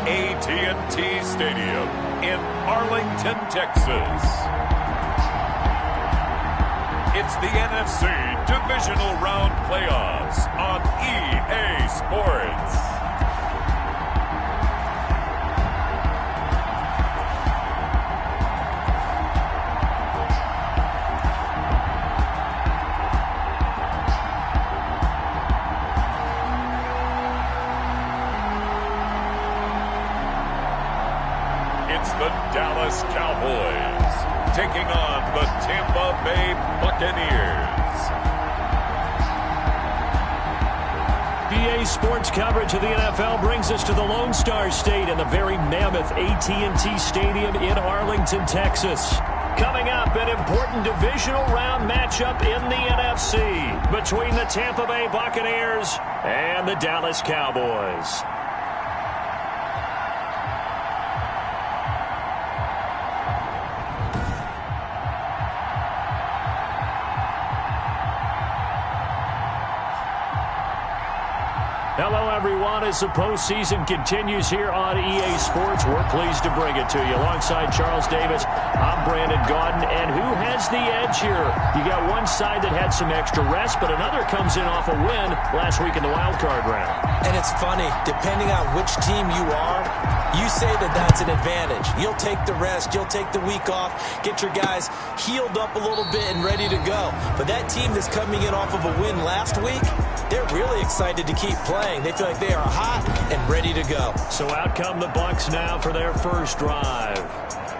AT&T Stadium in Arlington, Texas. It's the NFC Divisional Round Playoffs on EA Sports. It's the Dallas Cowboys taking on the Tampa Bay Buccaneers. EA Sports coverage of the NFL brings us to the Lone Star State and the very mammoth AT&T Stadium in Arlington, Texas. Coming up, an important divisional round matchup in the NFC between the Tampa Bay Buccaneers and the Dallas Cowboys. Hello, everyone. As the postseason continues here on EA Sports, we're pleased to bring it to you. Alongside Charles Davis, I'm Brandon Gaudin. And who has the edge here? You got one side that had some extra rest, but another comes in off a win last week in the wild card round. And it's funny, depending on which team you are, you say that that's an advantage. You'll take the rest, you'll take the week off, get your guys healed up a little bit and ready to go. But that team that's coming in off of a win last week, they're really excited to keep playing. They feel like they are hot and ready to go. So out come the Bucs now for their first drive.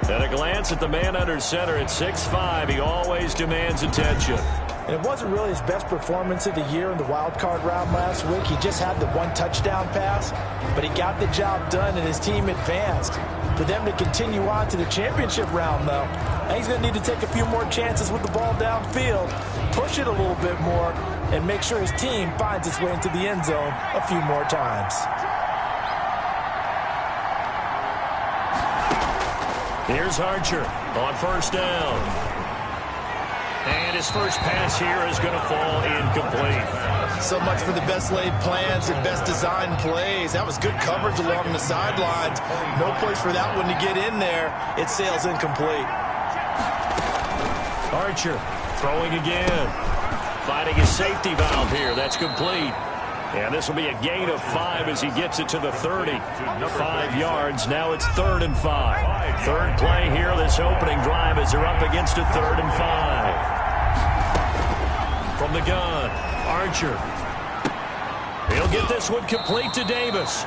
At a glance at the man under center at 6'5", he always demands attention. And it wasn't really his best performance of the year in the wild card round last week. He just had the one touchdown pass, but he got the job done and his team advanced. For them to continue on to the championship round, though, he's going to need to take a few more chances with the ball downfield, push it a little bit more, and make sure his team finds its way into the end zone a few more times. Here's Archer on first down. And his first pass here is going to fall incomplete. So much for the best laid plans and best designed plays. That was good coverage along the sidelines. No place for that one to get in there. It sails incomplete. Archer throwing again. Finding his safety valve here. That's complete. And this will be a gain of 5 as he gets it to the 30. 5 yards. Now it's 3rd and 5. Third play here, this opening drive as they're up against a 3rd and 5. From the gun, Archer. He'll get this one complete to Davis.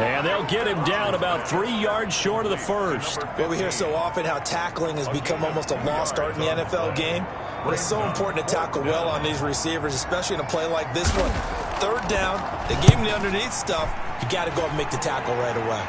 And they'll get him down about 3 yards short of the first. Well, we hear so often how tackling has become almost a lost art in the NFL game. But it's so important to tackle well on these receivers, especially in a play like this one. 3rd down, they gave him the underneath stuff. You got to go and make the tackle right away.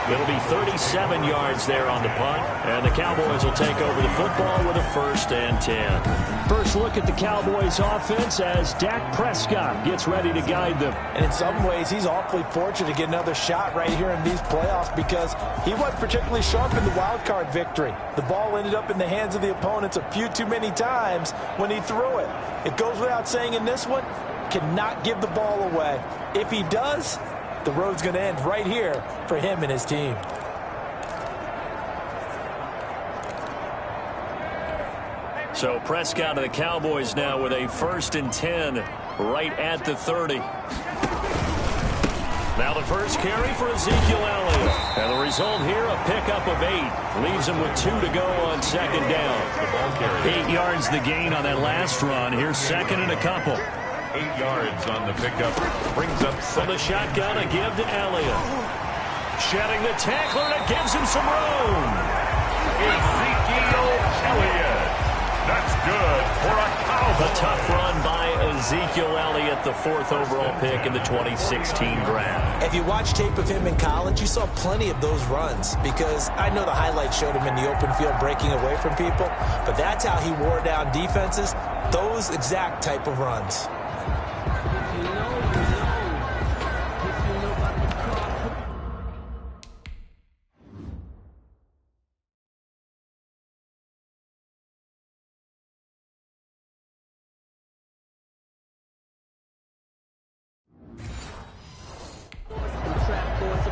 It'll be 37 yards there on the punt, and the Cowboys will take over the football with a 1st and 10. First look at the Cowboys offense as Dak Prescott gets ready to guide them. And in some ways, he's awfully fortunate to get another shot right here in these playoffs because he wasn't particularly sharp in the wild card victory. The ball ended up in the hands of the opponents a few too many times when he threw it. It goes without saying in this one, cannot give the ball away. If he does, the road's going to end right here for him and his team. So Prescott of the Cowboys now with a 1st and 10 right at the 30. Now the first carry for Ezekiel Elliott. And the result here, a pickup of 8. Leaves him with 2 to go on 2nd down. 8 yards the gain on that last run. Here's 2nd and a couple. 8 yards on the pickup. Brings up from the shotgun, a give to Elliott. Shedding the tackler, and it gives him some room. Ezekiel Elliott. That's good for a Cowboy. A tough run by Ezekiel Elliott, the 4th overall pick in the 2016 draft. If you watch tape of him in college, you saw plenty of those runs because I know the highlights showed him in the open field breaking away from people, but that's how he wore down defenses, those exact type of runs.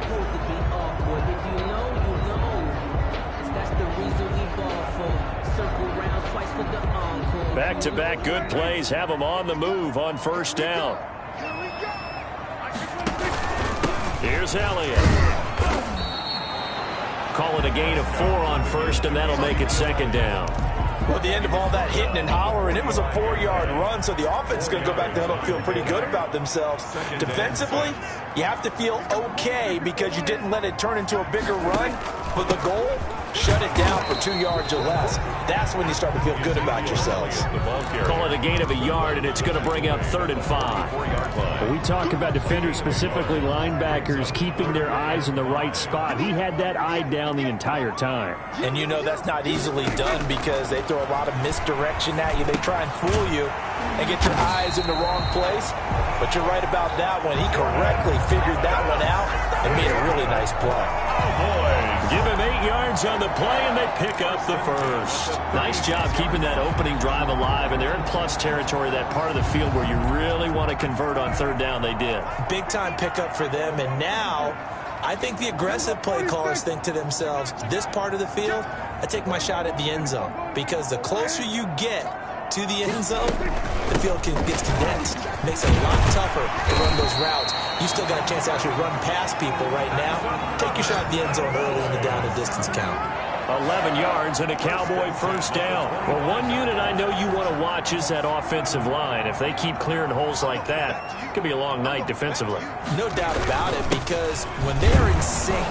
supposed to be awkward. If you know, you know. That's the reason we ball for. Circle round twice for the encore. Back-to-back good plays have them on the move on first down. Here's Elliott. Call it a gain of 4 on first, and that'll make it second down. Well, at the end of all that hitting and hollering, it was a 4-yard run, so the offense is going to go back to huddle and feel pretty good about themselves. Defensively, you have to feel okay because you didn't let it turn into a bigger run, but the goal, shut it down for 2 yards or less. That's when you start to feel good about yourselves. Call it a gain of a yard, and it's going to bring up 3rd and 5. When we talk about defenders, specifically linebackers, keeping their eyes in the right spot. He had that eye down the entire time. And you know that's not easily done because they throw a lot of misdirection at you. They try and fool you and get your eyes in the wrong place. But you're right about that one. He correctly figured that one out and made a really nice play. Oh, boy. Give him 8 yards on the play, and they pick up the first. Nice job keeping that opening drive alive, and they're in plus territory, that part of the field where you really want to convert on 3rd down. They did. Big-time pickup for them, and now I think the aggressive play callers think to themselves, this part of the field, I take my shot at the end zone, because the closer you get to the end zone, the field gets condensed. Makes it a lot tougher to run those routes. You still got a chance to actually run past people right now. Take your shot at the end zone early in the down and distance count. 11 yards and a Cowboy first down. Well, one unit I know you want to watch is that offensive line. If they keep clearing holes like that, it could be a long night defensively. No doubt about it, because when they're in sync,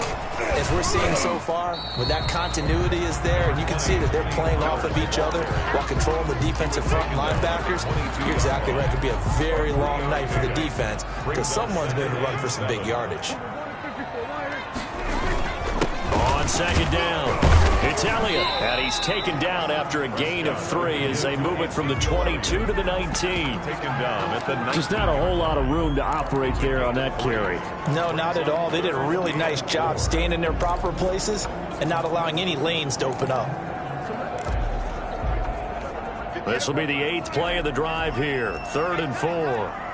as we're seeing so far, when that continuity is there, and you can see that they're playing off of each other while controlling the defensive front linebackers, you're exactly right. It could be a very long night for the defense because someone's going to run for some big yardage. On 2nd down, it's Elliott, and he's taken down after a gain of 3 as they move it from the 22 to the 19. Just not a whole lot of room to operate there on that carry. No, not at all. They did a really nice job staying in their proper places and not allowing any lanes to open up. This will be the 8th play of the drive here. 3rd and 4.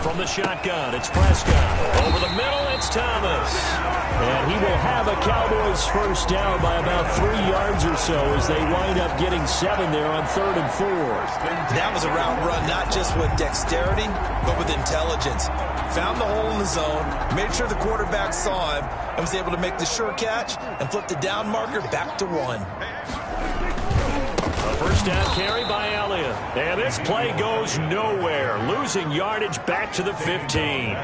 From the shotgun, it's Prescott. Over the middle, it's Thomas. And he will have a Cowboys first down by about 3 yards or so as they wind up getting 7 there on 3rd and 4. That was a route run, not just with dexterity, but with intelligence. Found the hole in the zone, made sure the quarterback saw him, and was able to make the sure catch and flip the down marker back to 1. A first down carry by Elliott. And this play goes nowhere. Losing yardage back to the 15.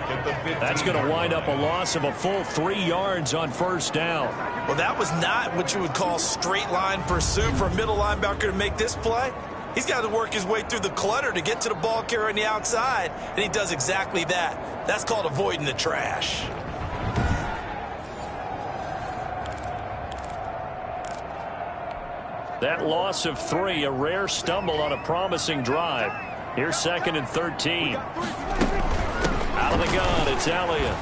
That's going to wind up a loss of a full 3 yards on first down. Well, that was not what you would call straight line pursuit for a middle linebacker to make this play. He's got to work his way through the clutter to get to the ball carrier on the outside, and he does exactly that. That's called avoiding the trash. That loss of 3, a rare stumble on a promising drive. Here's 2nd and 13. Out of the gun, it's Elliott.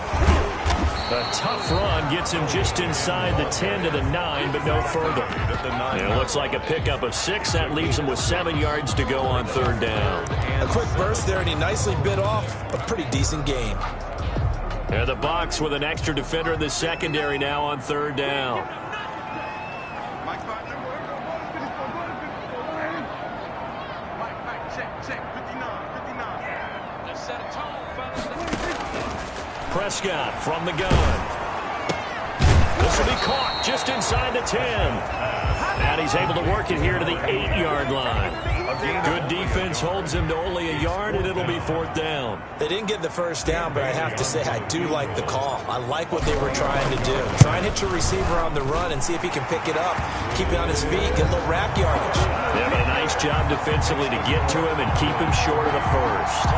A tough run gets him just inside the 10 to the 9, but no further. It looks like a pickup of 6. That leaves him with 7 yards to go on 3rd down. A quick burst there, and he nicely bit off a pretty decent gain. And the Bucs with an extra defender in the secondary now on 3rd down. Prescott from the gun. This will be caught just inside the 10. And he's able to work it here to the 8-yard line. Good defense holds him to only a yard, and it'll be 4th down. They didn't get the first down, but I have to say I do like the call. I like what they were trying to do. Try and hit your receiver on the run and see if he can pick it up, keep it on his feet, get a little rack yardage. Yeah, but a nice job defensively to get to him and keep him short of the first.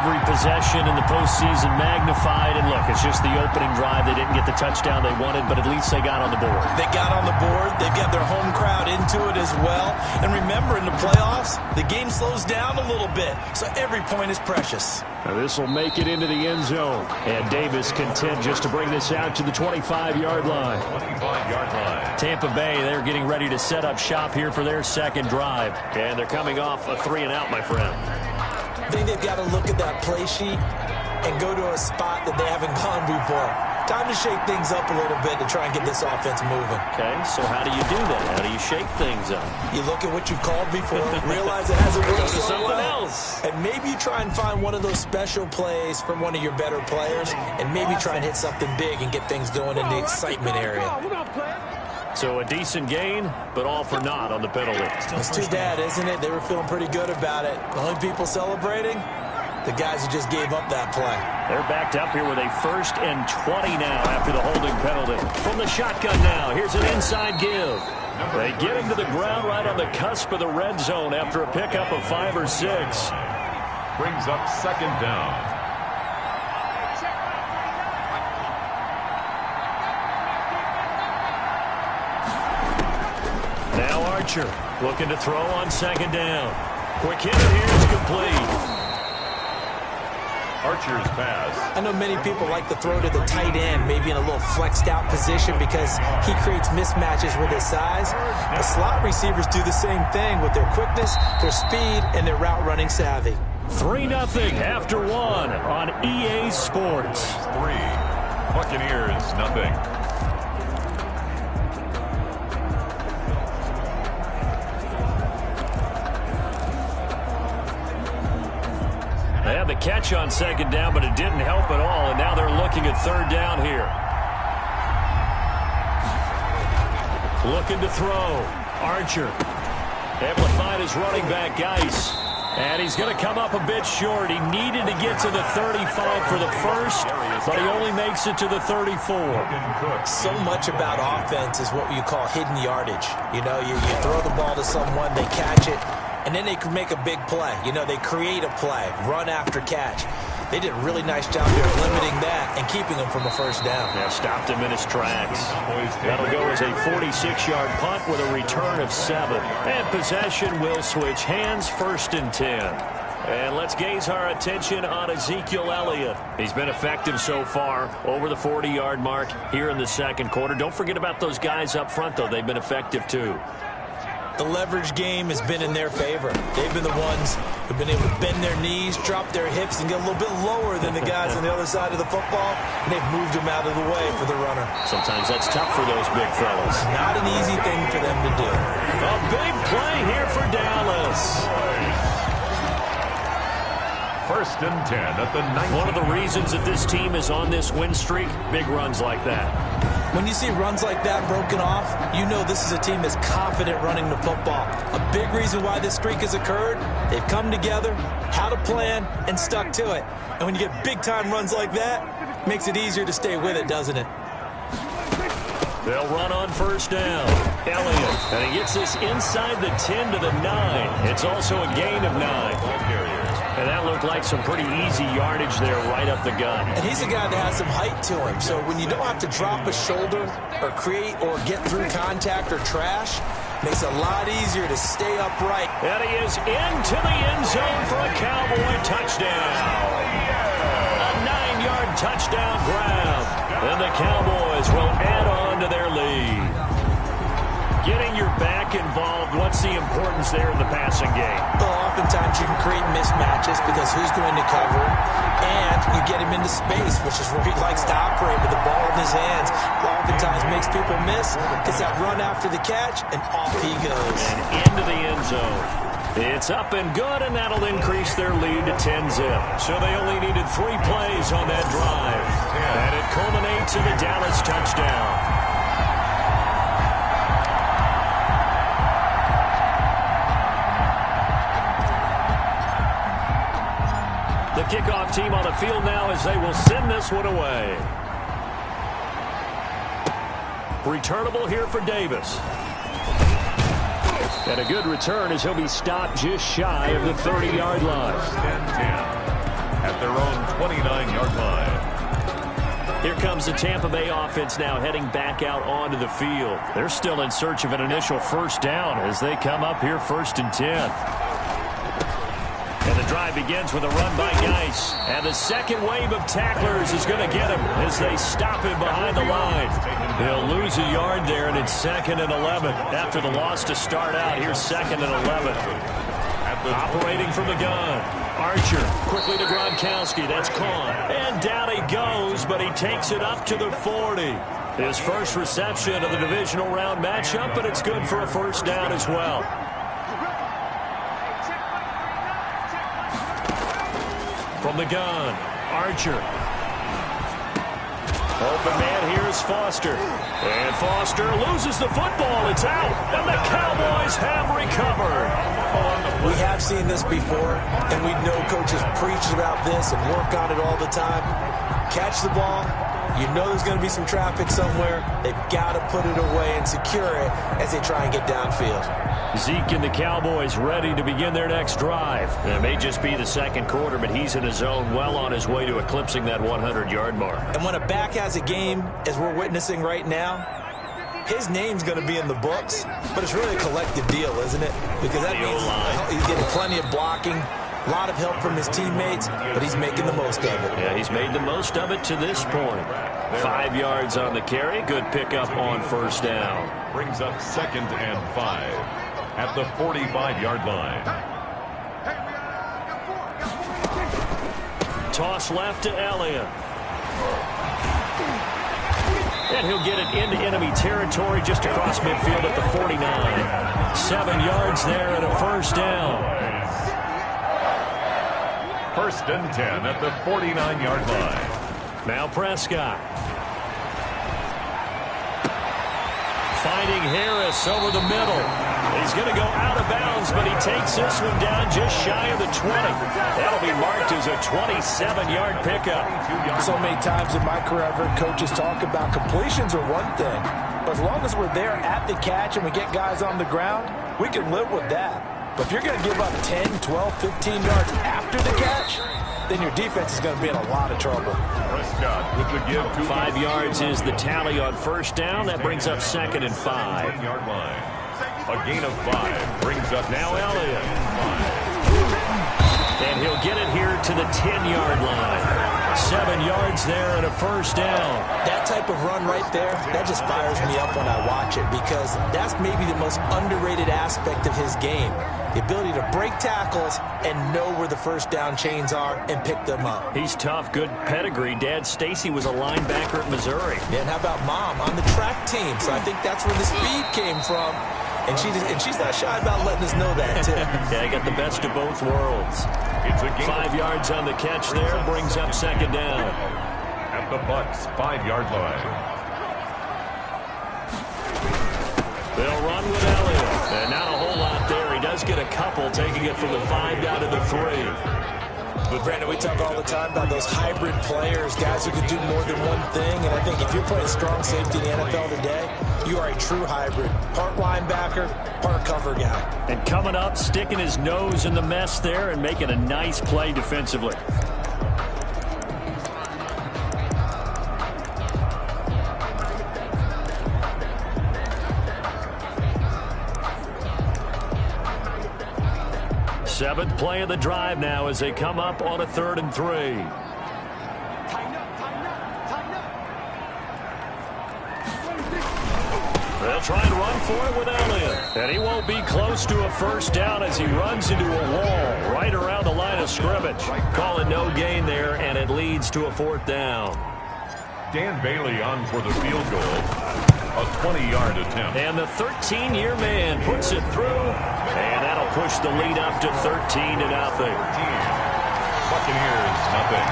every possession in the postseason magnified. And look, it's just the opening drive. They didn't get the touchdown they wanted, but at least they got on the board. They got on the board. They've got their home crowd into it as well. And remember, in the playoffs, the game slows down a little bit, so every point is precious. Now this will make it into the end zone. And Davis content just to bring this out to the 25-yard line. 25-yard line. Tampa Bay, they're getting ready to set up shop here for their second drive. And they're coming off a 3-and-out, my friend. I think they've got to look at that play sheet and go to a spot that they haven't gone before. Time to shake things up a little bit to try and get this offense moving. Okay, so how do you do that? How do you shake things up? You look at what you called before, realize it hasn't worked so something well, else. and maybe you try and find one of those special plays from one of your better players, and maybe try and hit something big and get things going in the excitement area. So a decent gain, but all for naught on the penalty. It's too bad, isn't it? They were feeling pretty good about it. The only people celebrating, the guys who just gave up that play. They're backed up here with a 1st and 20 now after the holding penalty. From the shotgun now, here's an inside give. They get him to the ground right on the cusp of the red zone after a pickup of 5 or 6. Brings up 2nd down. Now Archer looking to throw on 2nd down. Quick hit here is complete. Archer's pass. I know many people like to throw to the tight end, maybe in a little flexed out position because he creates mismatches with his size. The slot receivers do the same thing with their quickness, their speed, and their route running savvy. 3-0 after 1 on EA Sports. 3. Buccaneers, nothing. They had the catch on 2nd down, but it didn't help at all, and now they're looking at 3rd down here. Looking to throw. Archer able to find his running back, Geis. And he's going to come up a bit short. He needed to get to the 35 for the first, but he only makes it to the 34. So much about offense is what you call hidden yardage. You know, you throw the ball to someone, they catch it, and then they can make a big play. You know, they create a play, run after catch. They did a really nice job there limiting that and keeping him from a 1st down. Yeah, stopped him in his tracks. That'll go as a 46-yard punt with a return of 7. And possession will switch hands, 1st and 10. And let's gaze our attention on Ezekiel Elliott. He's been effective so far, over the 40-yard mark here in the 2nd quarter. Don't forget about those guys up front, though. They've been effective, too. The leverage game has been in their favor. They've been the ones who've been able to bend their knees, drop their hips, and get a little bit lower than the guys on the other side of the football, and they've moved them out of the way for the runner. Sometimes that's tough for those big fellas. Not an easy thing for them to do. A big play here for Dallas. 1st and 10 at the 19. One of the reasons that this team is on this win streak, big runs like that. When you see runs like that broken off, you know this is a team that's confident running the football. A big reason why this streak has occurred, they've come together, had a plan, and stuck to it. And when you get big-time runs like that, it makes it easier to stay with it, doesn't it? They'll run on 1st down. Elliott, and he gets this inside the 10 to the 9. It's also a gain of 9. And that looked like some pretty easy yardage there right up the gut. And he's a guy that has some height to him. So when you don't have to drop a shoulder or create or get through contact or trash, makes it a lot easier to stay upright. And he is into the end zone for a Cowboy touchdown. A 9-yard touchdown grab. And the Cowboys will add on to their lead. Getting your back involved, what's the importance there in the passing game? Well, oftentimes you can create mismatches because who's going to cover, and you get him into space, which is where he likes to operate with the ball in his hands. Oftentimes makes people miss, gets that run after the catch, and off he goes. And into the end zone. It's up and good, and that'll increase their lead to 10-zip. So they only needed 3 plays on that drive. And it culminates in the Dallas touchdown. The kickoff team on the field now as they will send this one away. Returnable here for Davis. And a good return as he'll be stopped just shy of the 30-yard line. 10-10 at their own 29-yard line. Here comes the Tampa Bay offense now heading back out onto the field. They're still in search of an initial first down as they come up here 1st and 10. And the drive begins with a run by Geis. And the second wave of tacklers is going to get him as they stop him behind the line. He'll lose a yard there, and it's 2nd and 11. After the loss to start out, here's 2nd and 11. Operating from the gun. Archer quickly to Gronkowski. That's Kahn. And down he goes, but he takes it up to the 40. His first reception of the divisional round matchup, but it's good for a first down as well. From the gun, Archer. Open man here is Foster. And Foster loses the football. It's out. And the Cowboys have recovered. We have seen this before, and we know coaches preach about this and work on it all the time. Catch the ball. You know there's going to be some traffic somewhere. They've got to put it away and secure it as they try and get downfield. Zeke and the Cowboys ready to begin their next drive. It may just be the second quarter, but he's in his zone, well on his way to eclipsing that 100-yard mark. And when a back has a game, as we're witnessing right now, his name's going to be in the books, but it's really a collective deal, isn't it? Because that means he's getting plenty of blocking, a lot of help from his teammates, but he's making the most of it. Yeah, he's made the most of it to this point. 5 yards on the carry. Good pickup on first down. Brings up 2nd and 5 at the 45-yard line. Toss left to Elliott. And he'll get it into enemy territory just across midfield at the 49. 7 yards there and a first down. 1st and 10 at the 49-yard line. Now Prescott. Finding Harris over the middle. He's going to go out of bounds, but he takes this one down just shy of the 20. That'll be marked as a 27-yard pickup. So many times in my career, I've heard coaches talk about completions are one thing, but as long as we're there at the catch and we get guys on the ground, we can live with that. But if you're going to give up 10, 12, 15 yards after the catch, then your defense is going to be in a lot of trouble. Prescott with the give. 5 yards is the tally on first down. That brings up 2nd and 5. 10-yard line. A gain of 5 brings up now Elliott. And he'll get it here to the 10-yard line. 7 yards there and a first down. That type of run right there, that just fires me up when I watch it because that's maybe the most underrated aspect of his game. The ability to break tackles and know where the first down chains are and pick them up. He's tough, good pedigree. Dad Stacy was a linebacker at Missouri. Yeah, and how about Mom on the track team? So I think that's where the speed came from. And she's not shy about letting us know that, too. Yeah, I got the best of both worlds. It's a 5 yards on the catch there, brings up 2nd down. At the Bucs' 5-yard line. They'll run with Elliott. And not a whole lot there. He does get a couple, taking it from the 5 down to the 3. But Brandon, we talk all the time about those hybrid players, guys who can do more than one thing. And I think if you're playing strong safety in the NFL today, you are a true hybrid. Part linebacker, part cover guy. And coming up, sticking his nose in the mess there and making a nice play defensively. Seventh play of the drive now as they come up on a 3rd and 3. They'll try and run for it with Elliott. And he won't be close to a first down as he runs into a wall right around the line of scrimmage. Calling no gain there, and it leads to a 4th down. Dan Bailey on for the field goal. A 20-yard attempt. And the 13-year man puts it through. And that'll push the lead up to 13-0. Buccaneers, nothing.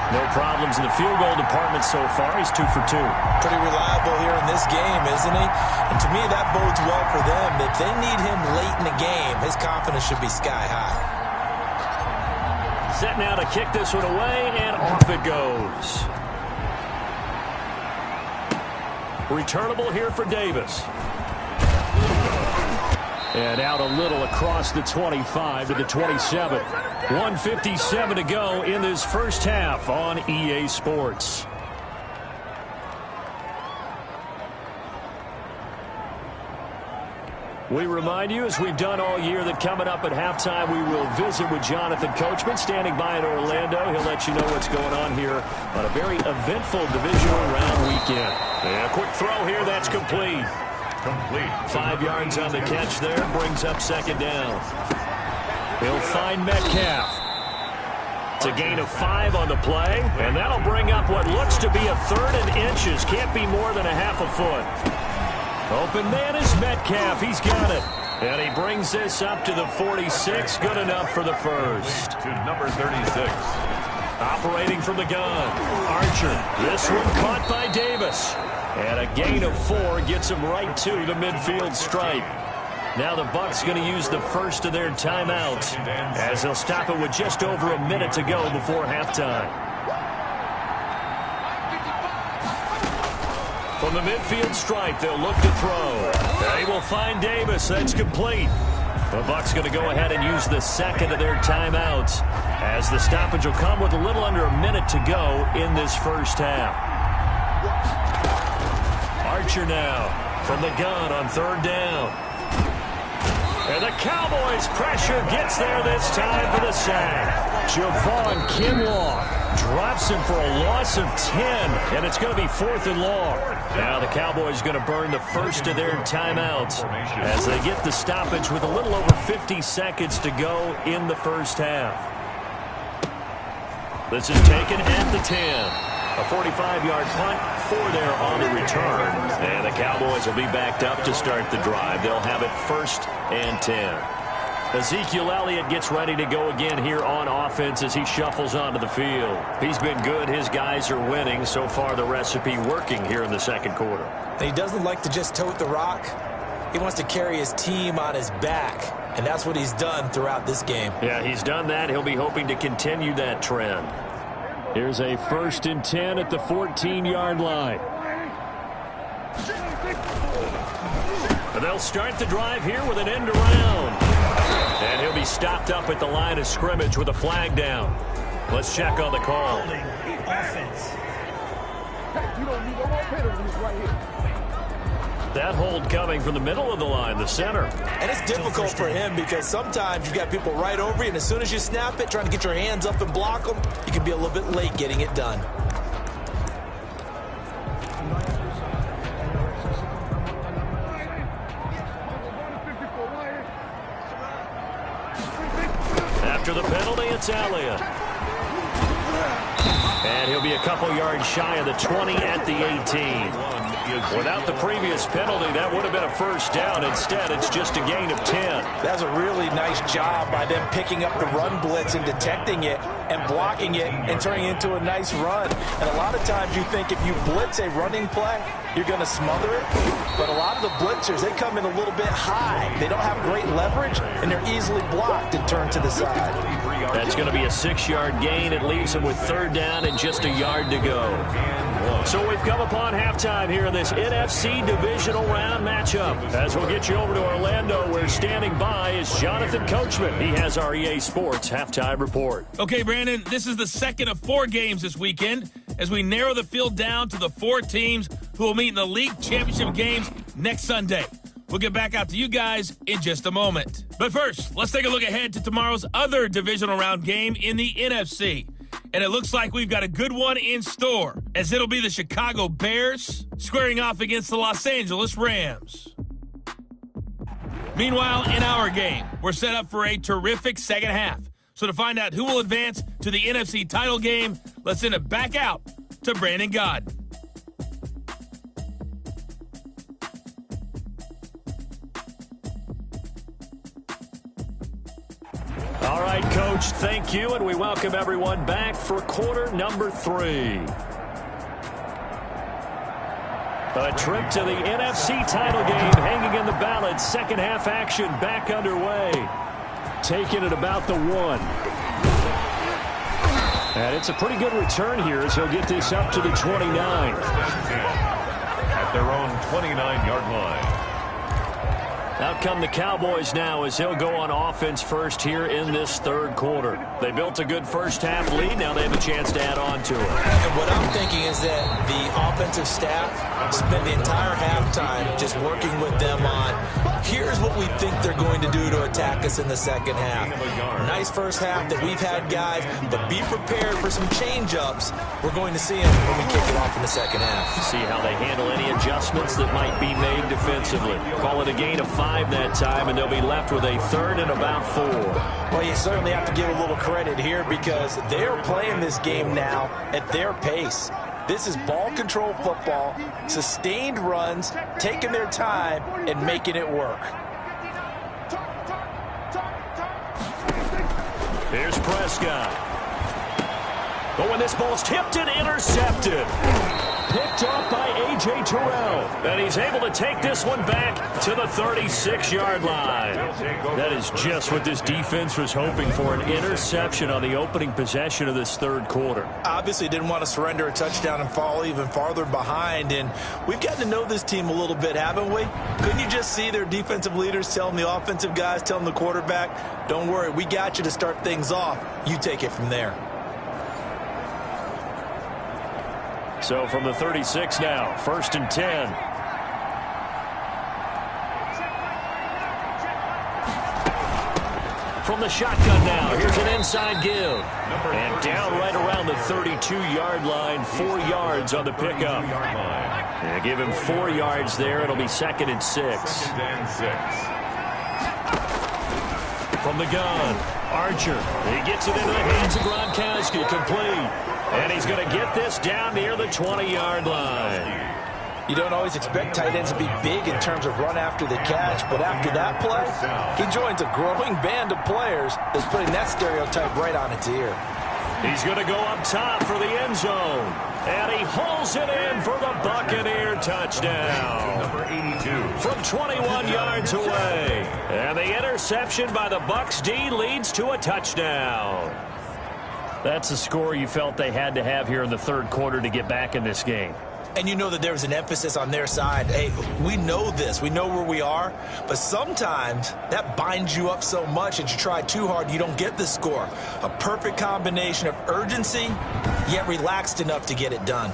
No problems in the field goal department so far. He's 2 for 2. Pretty reliable here in this game, isn't he? And to me, that bodes well for them. If they need him late in the game, his confidence should be sky high. Set now to kick this one away, and off it goes. Returnable here for Davis. And out a little across the 25 to the 27. 1:57 to go in this first half on EA Sports. We remind you, as we've done all year, that coming up at halftime, we will visit with Jonathan Coachman, standing by in Orlando. He'll let you know what's going on here on a very eventful divisional round weekend. And a quick throw here, that's complete. 5 yards on the catch there, brings up second down. He'll find Metcalf. It's a gain of 5 on the play, and that'll bring up what looks to be a 3rd and inches. Can't be more than a half a foot. Open man is Metcalf. He's got it. And he brings this up to the 46. Good enough for the first. To number 36. Operating from the gun. Archer. This one caught by Davis. And a gain of 4 gets him right to the midfield stripe. Now the Bucs going to use the first of their timeouts as they'll stop it with just over a minute to go before halftime. From the midfield stripe, they'll look to throw. They will find Davis. That's complete. The Bucs going to go ahead and use the second of their timeouts as the stoppage will come with a little under a minute to go in this first half. Archer now from the gun on 3rd down. And the Cowboys pressure gets there this time for the sack. Javon Kinlaw drops him for a loss of 10, and it's going to be 4th and long. Now the Cowboys going to burn the first of their timeouts as they get the stoppage with a little over 50 seconds to go in the first half. This is taken at the 10. A 45-yard punt for there on the return. And the Cowboys will be backed up to start the drive. They'll have it 1st and 10. Ezekiel Elliott gets ready to go again here on offense as he shuffles onto the field. He's been good. His guys are winning. So far, the recipe working here in the second quarter. He doesn't like to just tote the rock. He wants to carry his team on his back, and that's what he's done throughout this game. Yeah, he's done that. He'll be hoping to continue that trend. Here's a 1st and 10 at the 14-yard line. And they'll start the drive here with an end around. And he'll be stopped up at the line of scrimmage with a flag down. Let's check on the call. Offense. That hold coming from the middle of the line, the center. And it's difficult for him because sometimes you've got people right over you, and as soon as you snap it, trying to get your hands up and block them, you can be a little bit late getting it done. After the penalty, it's Elliott. And he'll be a couple yards shy of the 20 at the 18. Without the previous penalty, that would have been a first down. Instead, it's just a gain of 10. That's a really nice job by them picking up the run blitz and detecting it and blocking it and turning it into a nice run. And a lot of times you think if you blitz a running play, you're going to smother it. But a lot of the blitzers, they come in a little bit high. They don't have great leverage, and they're easily blocked and turned to the side. That's going to be a 6-yard gain. It leaves them with 3rd down and just a yard to go. So we've come upon halftime here in this NFC Divisional Round matchup. As we'll get you over to Orlando, where standing by is Jonathan Coachman. He has our EA Sports halftime report. Okay, Brandon, this is the second of 4 games this weekend as we narrow the field down to the 4 teams who will meet in the league championship games next Sunday. We'll get back out to you guys in just a moment. But first, let's take a look ahead to tomorrow's other divisional round game in the NFC. And it looks like we've got a good one in store, as it'll be the Chicago Bears squaring off against the Los Angeles Rams. Meanwhile, in our game, we're set up for a terrific second half. So to find out who will advance to the NFC title game, let's send it back out to Brandon Gaudin. All right, Coach, thank you, and we welcome everyone back for quarter number 3. A trip to the NFC title game hanging in the balance. Second half action back underway. Taking it about the 1. And it's a pretty good return here as he'll get this up to the 29. At their own 29-yard line. Out come the Cowboys now as he'll go on offense first here in this third quarter. They built a good first half lead. Now they have a chance to add on to it. And what I'm thinking is that the offensive staff spent the entire halftime just working with them on, here's what we think they're going to do to attack us in the second half. Nice first half that we've had, guys, but be prepared for some change-ups. We're going to see them when we kick it off in the second half. See how they handle any adjustments that might be made defensively. Call it a gain of 5 that time, and they'll be left with a third and about 4. Well, you certainly have to give a little credit here because they're playing this game now at their pace. This is ball control football, sustained runs, taking their time, and making it work. Here's Prescott. But when this ball's tipped and intercepted. Picked off by A.J. Terrell. And he's able to take this one back to the 36-yard line. That is just what this defense was hoping for, an interception on the opening possession of this third quarter. Obviously didn't want to surrender a touchdown and fall even farther behind. And we've gotten to know this team a little bit, haven't we? Couldn't you just see their defensive leaders telling the offensive guys, telling the quarterback, don't worry, we got you to start things off. You take it from there. So from the 36 now, 1st and 10. From the shotgun now, here's an inside give. And down right around the 32-yard line, 4 yards on the pickup. And give him 4 yards there. It'll be 2nd and 6. From the gun, Archer. He gets it into the hands of Gronkowski, complete. And he's going to get this down near the 20-yard line. You don't always expect tight ends to be big in terms of run after the catch, but after that play, he joins a growing band of players that's putting that stereotype right on its ear. He's going to go up top for the end zone. And he hauls it in for the Buccaneer touchdown. Number 82. From 21 yards away. And the interception by the Bucs D leads to a touchdown. That's the score you felt they had to have here in the third quarter to get back in this game. And you know that there was an emphasis on their side. Hey, we know this. We know where we are. But sometimes that binds you up so much that you try too hard, you don't get the score. A perfect combination of urgency, yet relaxed enough to get it done.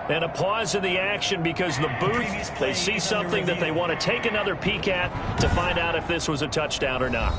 And a pause in the action because the booth, they see something that they want to take another peek at to find out if this was a touchdown or not.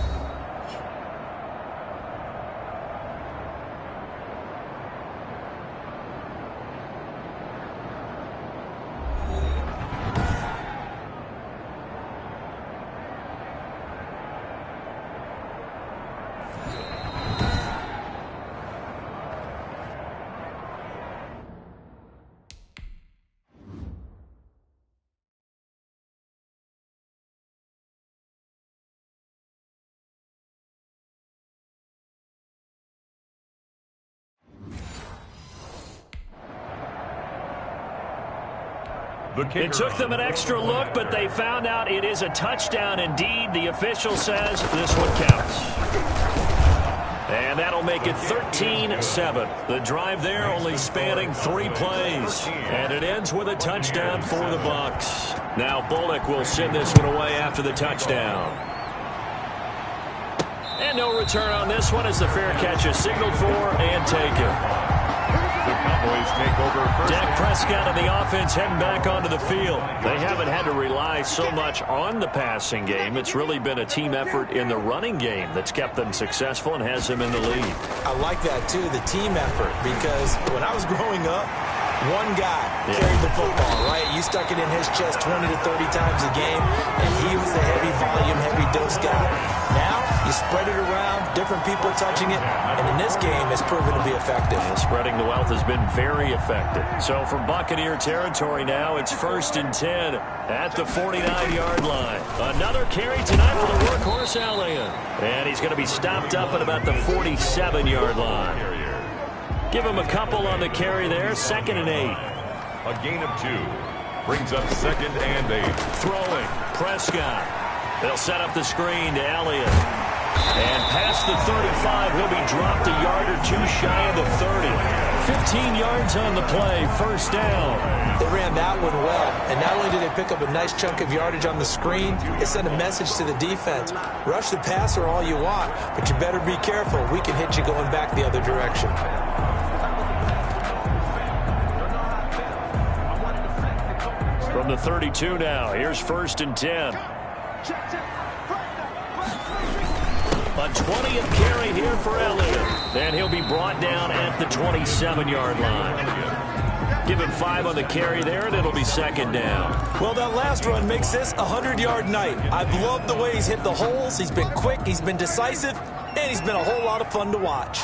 It took them an extra look, but they found out it is a touchdown indeed. The official says this one counts. And that'll make it 13-7. The drive there only spanning 3 plays. And it ends with a touchdown for the Bucs. Now Bullock will send this one away after the touchdown. And no return on this one as the fair catch is signaled for and taken. The Cowboys take over first. Dak Prescott and the offense heading back onto the field. They haven't had to rely so much on the passing game. It's really been a team effort in the running game that's kept them successful and has them in the lead. I like that, too, the team effort, because when I was growing up, one guy carried the football, right? You stuck it in his chest 20 to 30 times a game, and he was the heavy volume, heavy dose guy. Now, you spread it around, different people touching it, and in this game, it's proven to be effective. And spreading the wealth has been very effective. So from Buccaneer territory now, it's 1st and 10 at the 49-yard line. Another carry tonight for the workhorse Elliott. And he's going to be stopped up at about the 47-yard line. Give him a couple on the carry there, 2nd and 8. A gain of 2 brings up 2nd and 8. Throwing, Prescott. They'll set up the screen to Elliott. And past the 35, he'll be dropped a yard or two shy of the 30. 15 yards on the play, first down. They ran that one well, and not only did they pick up a nice chunk of yardage on the screen, they sent a message to the defense. Rush the passer all you want, but you better be careful. We can hit you going back the other direction. From the 32 now, here's 1st and 10. A 20th carry here for Elliott. And he'll be brought down at the 27-yard line. Give him 5 on the carry there, and it'll be 2nd down. Well, that last run makes this a 100-yard night. I've loved the way he's hit the holes. He's been quick, he's been decisive, and he's been a whole lot of fun to watch.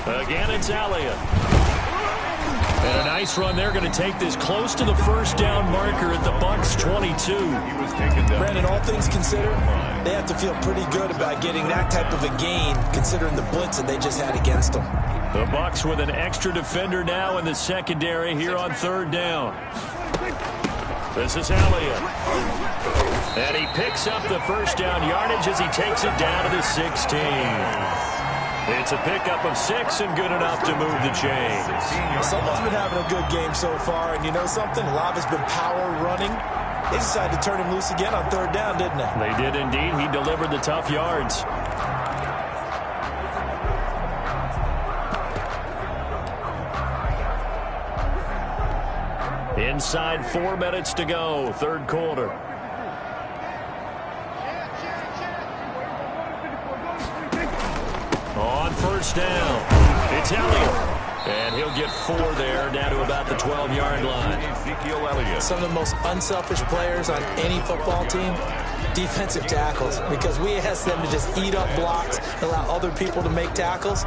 Again, it's Elliott. And a nice run. They're going to take this close to the first down marker at the Bucs' 22. Brandon, all things considered, they have to feel pretty good about getting that type of a gain, considering the blitz that they just had against them. The Bucs with an extra defender now in the secondary here on 3rd down. This is Elliott. And he picks up the first down yardage as he takes it down to the 16. It's a pickup of 6 and good enough to move the chains. Someone's been having a good game so far, and you know something? A lot has been power running. They decided to turn him loose again on 3rd down, didn't they? They did indeed. He delivered the tough yards. Inside 4 minutes to go, 3rd quarter. On 1st down, it's Elliott. And he'll get 4 there, down to about the 12-yard line. Some of the most unselfish players on any football team, defensive tackles, because we ask them to just eat up blocks, allow other people to make tackles.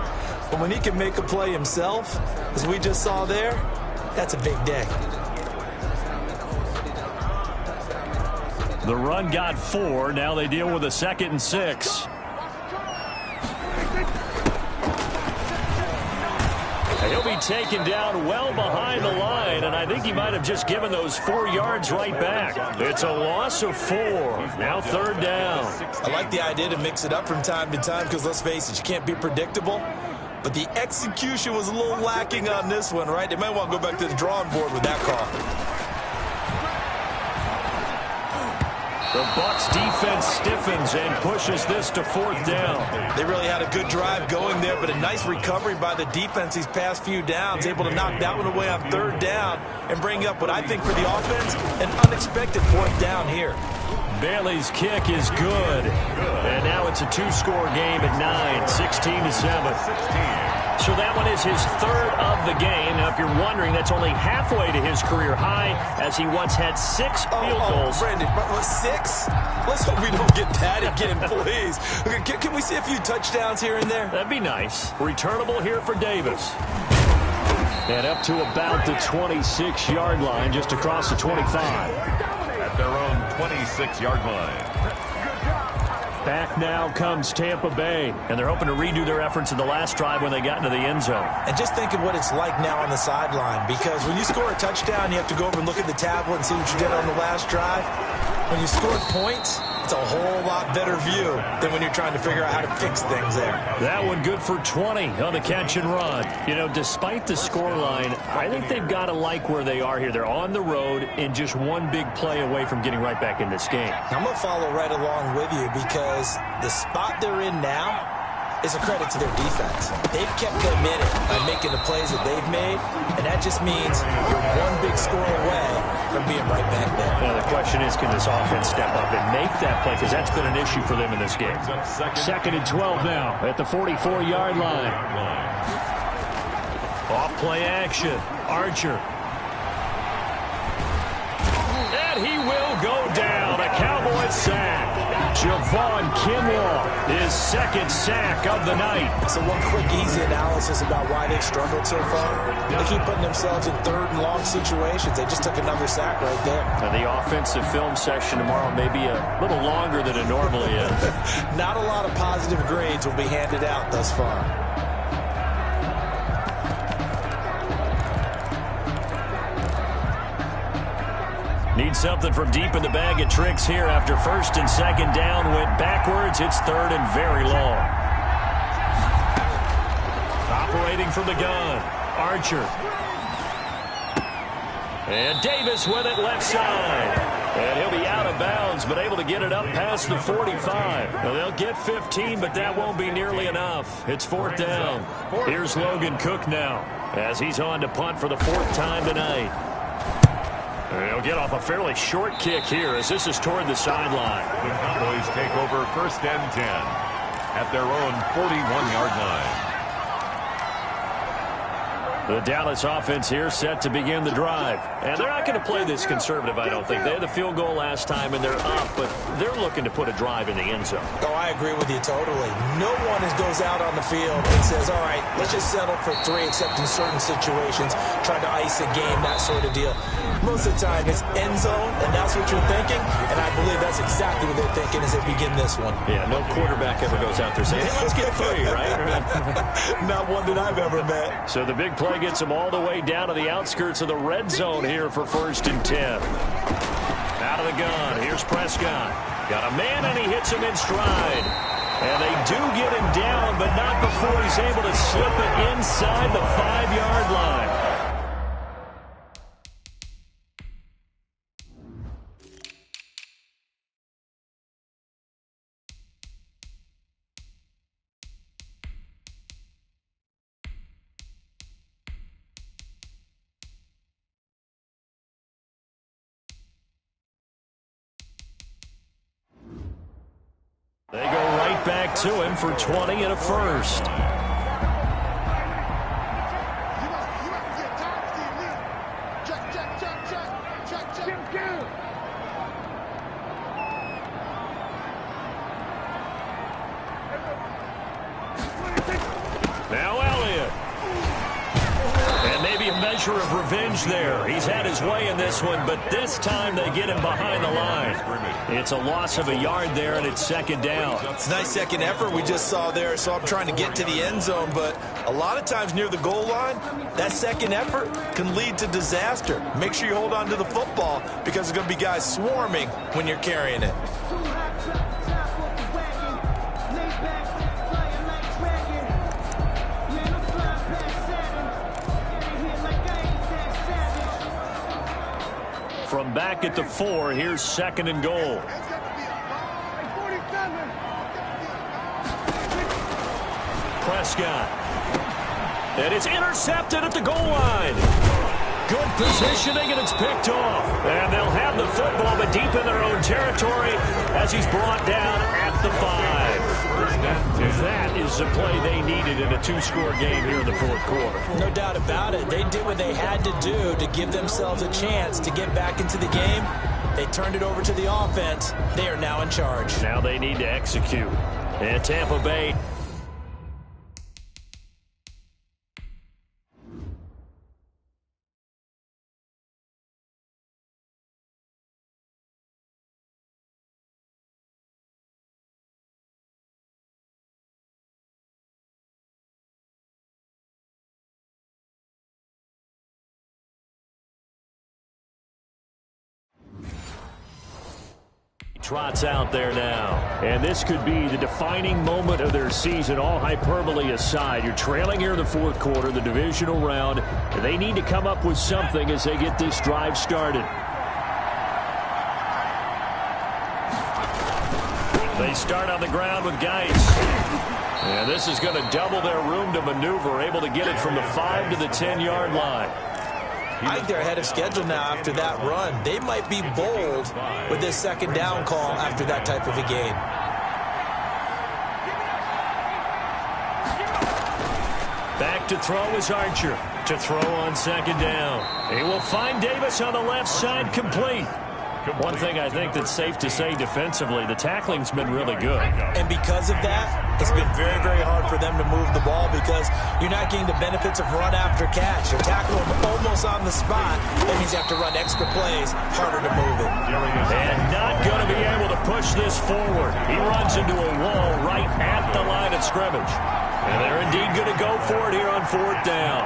But when he can make a play himself, as we just saw there, that's a big day. The run got 4. Now they deal with a 2nd and 6. He'll be taken down well behind the line, and I think he might have just given those 4 yards right back. It's a loss of 4. Now 3rd down. I like the idea to mix it up from time to time because, let's face it, you can't be predictable. But the execution was a little lacking on this one, right? They might want to go back to the drawing board with that call. The Bucs defense stiffens and pushes this to 4th down. They really had a good drive going there, but a nice recovery by the defense these past few downs, able to knock that one away on 3rd down and bring up what I think for the offense, an unexpected 4th down here. Bailey's kick is good. And now it's a 2-score game at 9, 16-7. So that one is his 3rd of the game. Now, if you're wondering, that's only halfway to his career high, as he once had 6 field goals. Brandon, 6? Let's hope we don't get that again, please. Can we see a few touchdowns here and there? That'd be nice. Returnable here for Davis. And up to about the 26-yard line, just across the 25. At their own 26-yard line. Back now comes Tampa Bay, and they're hoping to redo their efforts in the last drive when they got into the end zone. And just think of what it's like now on the sideline, because when you score a touchdown, you have to go over and look at the tablet and see what you did on the last drive. When you score points, it's a whole lot better view than when you're trying to figure out how to fix things there. That one good for 20 on the catch and run. You know, despite the scoreline, I think they've got to like where they are here. They're on the road and just one big play away from getting right back in this game. I'm going to follow right along with you because the spot they're in now is a credit to their defense. They've kept them in it by making the plays that they've made, and that just means you're one big score away from being right back there. Well, the question is, can this offense step up and make that play? Because that's been an issue for them in this game. 2nd and 12 now at the 44-yard line. Off play action. Archer. And he will go down. A Cowboys sack. Javon Kinlaw, his 2nd sack of the night. So one quick, easy analysis about why they've struggled so far. They keep putting themselves in 3rd and long situations. They just took another sack right there. And the offensive film session tomorrow may be a little longer than it normally is. Not a lot of positive grades will be handed out thus far. Need something from deep in the bag of tricks here after first and second down went backwards. It's third and very long. Operating from the gun, Archer. And Davis with it left side. And he'll be out of bounds, but able to get it up past the 45. Now, they'll get 15, but that won't be nearly enough. It's fourth down. Here's Logan Cook now as he's on to punt for the fourth time tonight. And he'll get off a fairly short kick here as this is toward the sideline. The Cowboys take over first and 10 at their own 41-yard line. The Dallas offense here set to begin the drive. And they're not going to play this conservative, I don't think. They had the field goal last time, and they're up, but they're looking to put a drive in the end zone. Oh, I agree with you totally. No one goes out on the field and says, all right, let's just settle for 3, except in certain situations, trying to ice a game, that sort of deal. Most of the time, it's end zone, and that's what you're thinking, and I believe that's exactly what they're thinking as they begin this one. Yeah, no quarterback ever goes out there saying, hey, let's get 3, right? Not one that I've ever met. So the big play gets them all the way down to the outskirts of the red zone here for first and 10. Out of the gun, here's Prescott. Got a man, and he hits him in stride. And they do get him down, but not before he's able to slip it inside the 5-yard line. They go right back to him for 20 and a first. Now Elliott. And maybe a measure of revenge there. He's had his way in this one, but this time they get him behind the line. It's a loss of a yard there, and it's second down. It's a nice second effort we just saw there, so I'm trying to get to the end zone, but a lot of times near the goal line, that second effort can lead to disaster. Make sure you hold on to the football because there's going to be guys swarming when you're carrying it. From back at the 4, here's second and goal. Prescott. And it's intercepted at the goal line. Good positioning, and it's picked off. And they'll have the football, but deep in their own territory as he's brought down at the 5. That is the play they needed in a 2-score game here in the fourth quarter. No doubt about it. They did what they had to do to give themselves a chance to get back into the game. They turned it over to the offense. They are now in charge. Now they need to execute. And Tampa Bay... trots out there now. And this could be the defining moment of their season, all hyperbole aside. You're trailing here in the fourth quarter, the divisional round. And they need to come up with something as they get this drive started. They start on the ground with Geis. And this is going to double their room to maneuver, able to get it from the 5 to the 10-yard line. I think they're ahead of schedule now after that run. They might be bold with this second down call after that type of a game. Back to throw is Archer. To throw on second down. He will find Davis on the left side, complete. One thing I think that's safe to say defensively, the tackling's been really good. And because of that, it's been very, very hard for them to move the ball because you're not getting the benefits of run after catch. You're tackling almost on the spot. That means you have to run extra plays, harder to move it. And not going to be able to push this forward. He runs into a wall right at the line of scrimmage. And they're indeed going to go for it here on fourth down.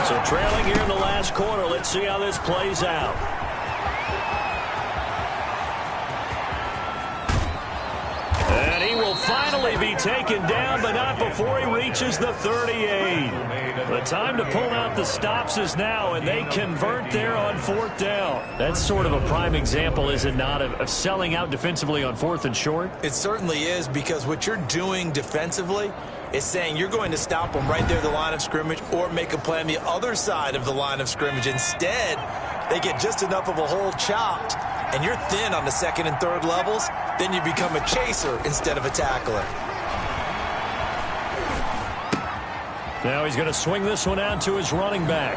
So trailing here in the last quarter, let's see how this plays out. nearly be taken down, but not before he reaches the 38. The time to pull out the stops is now, and they convert there on 4th down. That's sort of a prime example, is it not, of selling out defensively on 4th and short? It certainly is, because what you're doing defensively is saying you're going to stop them right there at the line of scrimmage or make a play on the other side of the line of scrimmage. Instead, they get just enough of a hole chopped, and you're thin on the 2nd and 3rd levels, then you become a chaser instead of a tackler. Now he's going to swing this one out to his running back.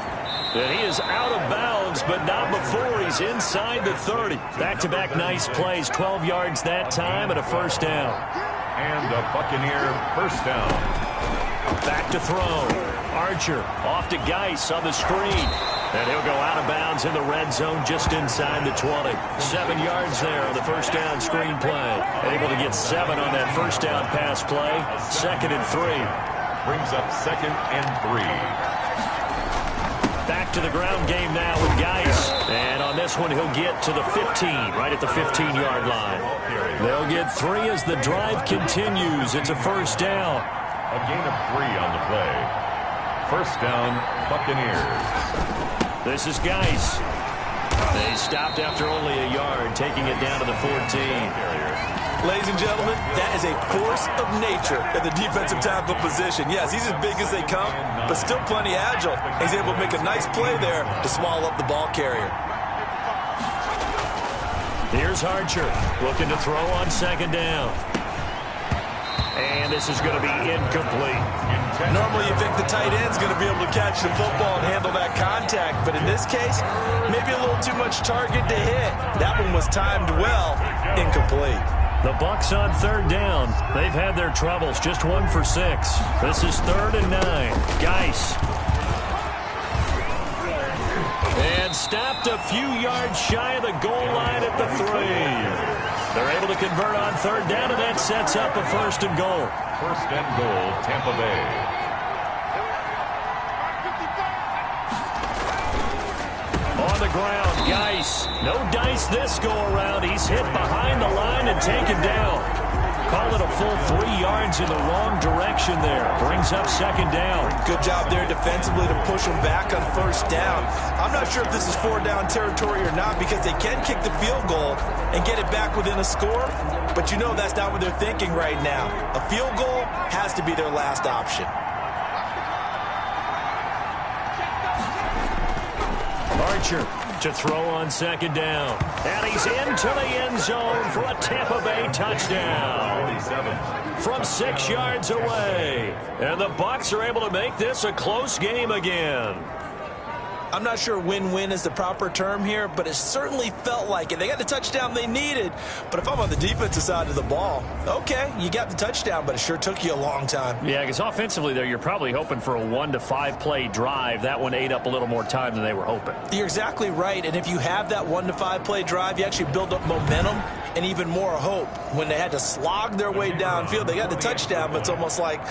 And he is out of bounds, but not before he's inside the 30. Back-to-back nice plays, 12 yards that time and a 1st down. And a Buccaneer 1st down. Back to throw. Archer off to Geis on the screen. And he'll go out of bounds in the red zone just inside the 20. 7 yards there on the 1st down screen play. Able to get 7 on that 1st down pass play. 2nd and 3. Brings up 2nd and 3. Back to the ground game now with Geis. And on this one, he'll get to the 15, right at the 15-yard line. They'll get 3 as the drive continues. It's a 1st down. A gain of 3 on the play. 1st down, Buccaneers. This is Geis. They stopped after only a yard, taking it down to the 14. Ladies and gentlemen, that is a force of nature at the defensive tackle position. Yes, he's as big as they come, but still plenty agile. He's able to make a nice play there to swallow up the ball carrier. Here's Archer looking to throw on 2nd down. And this is going to be incomplete. Normally you think the tight end's going to be able to catch the football and handle that contact, but in this case, maybe a little too much target to hit. That one was timed well, incomplete. The Bucs on 3rd down. They've had their troubles, just 1 for 6. This is 3rd and 9. Geis. And stopped a few yards shy of the goal line at the 3. They're able to convert on 3rd down, and that sets up a 1st and goal. 1st and goal, Tampa Bay. On the ground, Geis. No dice this go-around. He's hit behind the line and taken down. Call it a full 3 yards in the wrong direction there. Brings up 2nd down. Good job there defensively to push them back on 1st down. I'm not sure if this is 4-down territory or not, because they can kick the field goal and get it back within a score, but you know that's not what they're thinking right now. A field goal has to be their last option. Archer to throw on 2nd down. And he's into the end zone for a Tampa Bay touchdown. From 6 yards away. And the Bucs are able to make this a close game again. I'm not sure win-win is the proper term here, but it certainly felt like it. They got the touchdown they needed, but if I'm on the defensive side of the ball, okay, you got the touchdown, but it sure took you a long time. Yeah, because offensively there, you're probably hoping for a 1 to 5 play drive. That one ate up a little more time than they were hoping. You're exactly right, and if you have that 1 to 5 play drive, you actually build up momentum and even more hope. When they had to slog their way downfield, they got the touchdown, but it's almost like,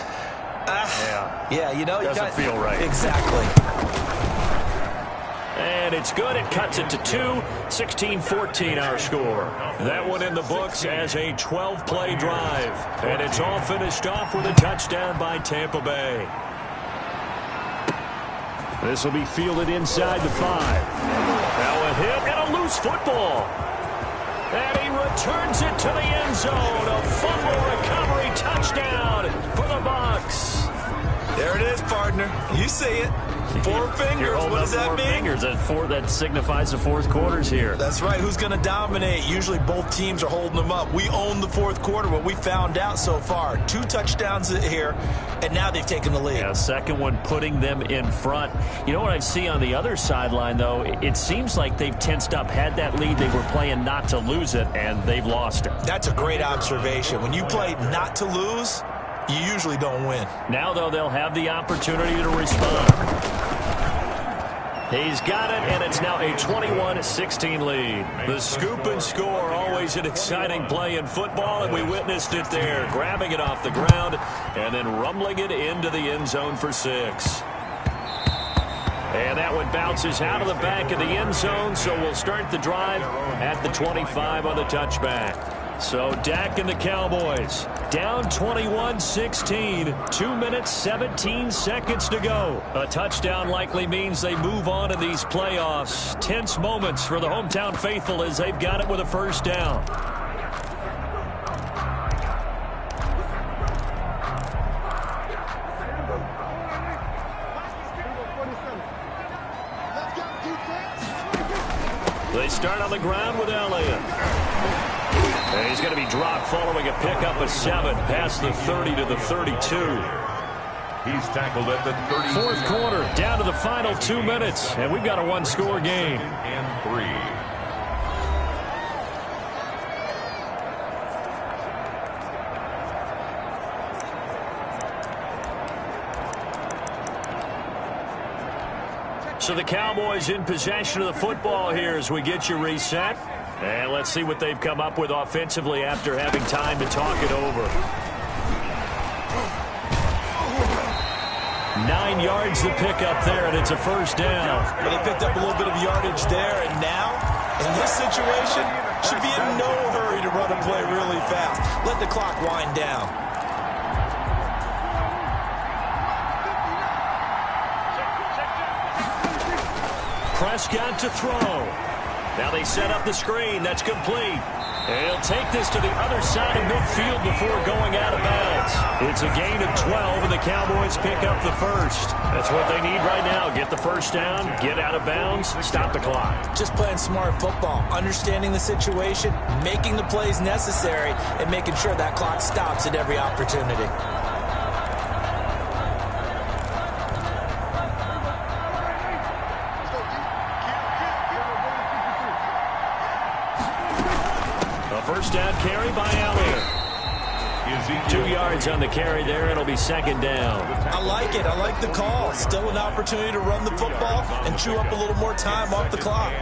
yeah, you know, doesn't feel right. Exactly. And it's good. It cuts it to 2. 16-14 our score. That one in the books as a 12-play drive. And it's all finished off with a touchdown by Tampa Bay. This will be fielded inside the 5. Now a hit and a loose football. And he returns it to the end zone. A fumble recovery touchdown for the Bucs. There it is, partner. You see it. 4 fingers. What does that mean? 4 fingers. That signifies the fourth quarter's here. That's right. Who's going to dominate? Usually both teams are holding them up. We own the fourth quarter, what we found out so far. 2 touchdowns here, and now they've taken the lead. Yeah, second one putting them in front. You know what I see on the other sideline, though? It seems like they've tensed up, had that lead. They were playing not to lose it, and they've lost it. That's a great observation. When you play not to lose, you usually don't win. Now, though, they'll have the opportunity to respond. He's got it, and it's now a 21-16 lead. The scoop and score, always an exciting play in football, and we witnessed it there. Grabbing it off the ground and then rumbling it into the end zone for 6. And that one bounces out of the back of the end zone, so we'll start the drive at the 25 on the touchback. So Dak and the Cowboys down 21-16, 2 minutes, 17 seconds to go. A touchdown likely means they move on in these playoffs. Tense moments for the hometown faithful as they've got it with a first down. They start on the ground with Elliott. And he's going to be dropped following a pickup of 7 past the 30 to the 32. He's tackled at the 30. Fourth quarter, down to the final 2 minutes, and we've got a one-score game. And 3. So the Cowboys in possession of the football here as we get you reset. And let's see what they've come up with offensively after having time to talk it over. 9 yards to pick up there, and it's a first down. Well, they picked up a little bit of yardage there, and now, in this situation, should be in no hurry to run a play really fast. Let the clock wind down. Prescott to throw. Now they set up the screen. That's complete. And he'll take this to the other side of midfield before going out of bounds. It's a gain of 12, and the Cowboys pick up the first. That's what they need right now. Get the first down, get out of bounds, stop the clock. Just playing smart football, understanding the situation, making the plays necessary, and making sure that clock stops at every opportunity. First down carry by Elliott. 2 yards on the carry there. It'll be second down. I like it. I like the call. Still an opportunity to run the football and chew up a little more time off the clock.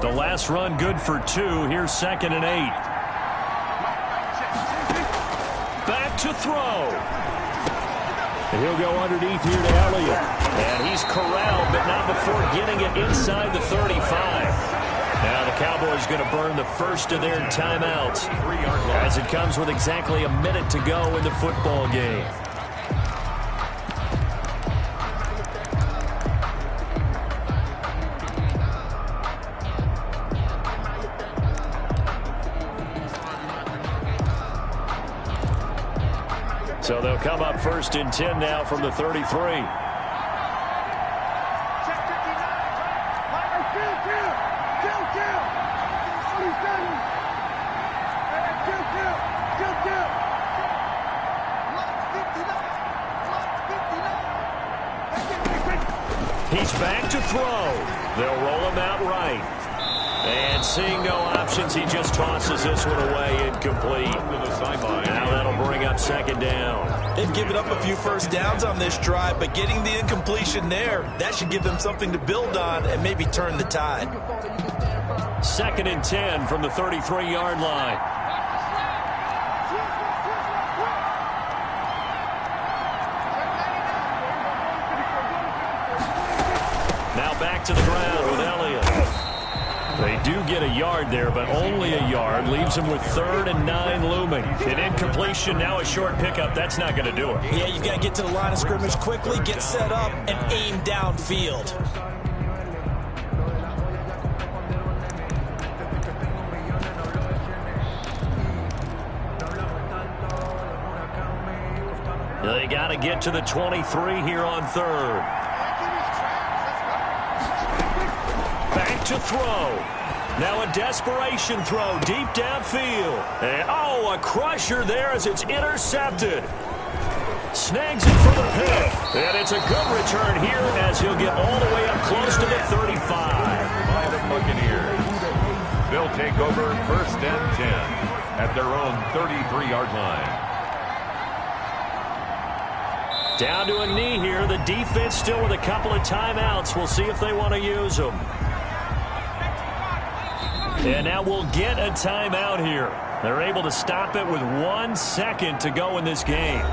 The last run good for 2. Here's 2nd and 8. Back to throw. And he'll go underneath here to Elliott. And he's corralled, but not before getting it inside the 35. Now the Cowboys going to burn the first of their timeouts as it comes with exactly a minute to go in the football game. So they'll come up 1st and 10 now from the 33. He's back to throw. They'll roll him out right. And seeing no options, he just tosses this one away, incomplete. Now that'll bring up 2nd down. They've given up a few first downs on this drive, but getting the incompletion there, that should give them something to build on and maybe turn the tide. 2nd and 10 from the 33-yard line. Now back to the ground with Elliott. They do get a yard there, but only a yard. Leaves them with 3rd and 9 looming. An incompletion, now a short pickup. That's not going to do it. Yeah, you've got to get to the line of scrimmage quickly, get set up, and aim downfield. They got to get to the 23 here on 3rd. Back to throw. Now a desperation throw deep downfield. And, a crusher there as it's intercepted. Snags it for the pick. And it's a good return here as he'll get all the way up close to the 35. By the Buccaneers. They'll take over 1st and 10 at their own 33-yard line. Down to a knee here. The defense still with a couple of timeouts. We'll see if they want to use them. And now we'll get a timeout here. They're able to stop it with 1 second to go in this game.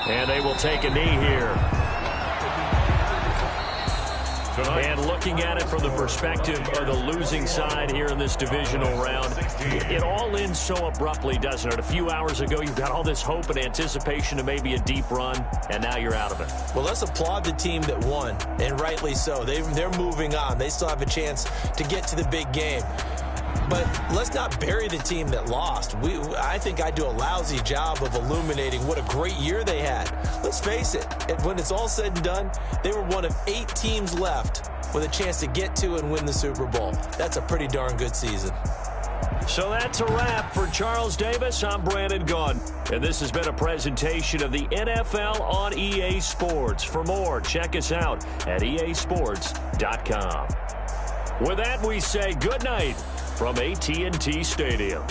And they will take a knee here. And looking at it from the perspective of the losing side here in this divisional round, it all ends so abruptly, doesn't it? A few hours ago, you've got all this hope and anticipation of maybe a deep run, and now you're out of it. Well, let's applaud the team that won, and rightly so. They're moving on. They still have a chance to get to the big game. But let's not bury the team that lost. I think I do a lousy job of illuminating what a great year they had. Let's face it, when it's all said and done, they were one of 8 teams left with a chance to get to and win the Super Bowl. That's a pretty darn good season. So that's a wrap for Charles Davis. I'm Brandon Gaudin, and this has been a presentation of the NFL on EA Sports. For more, check us out at easports.com. With that, we say good night from AT&T Stadium.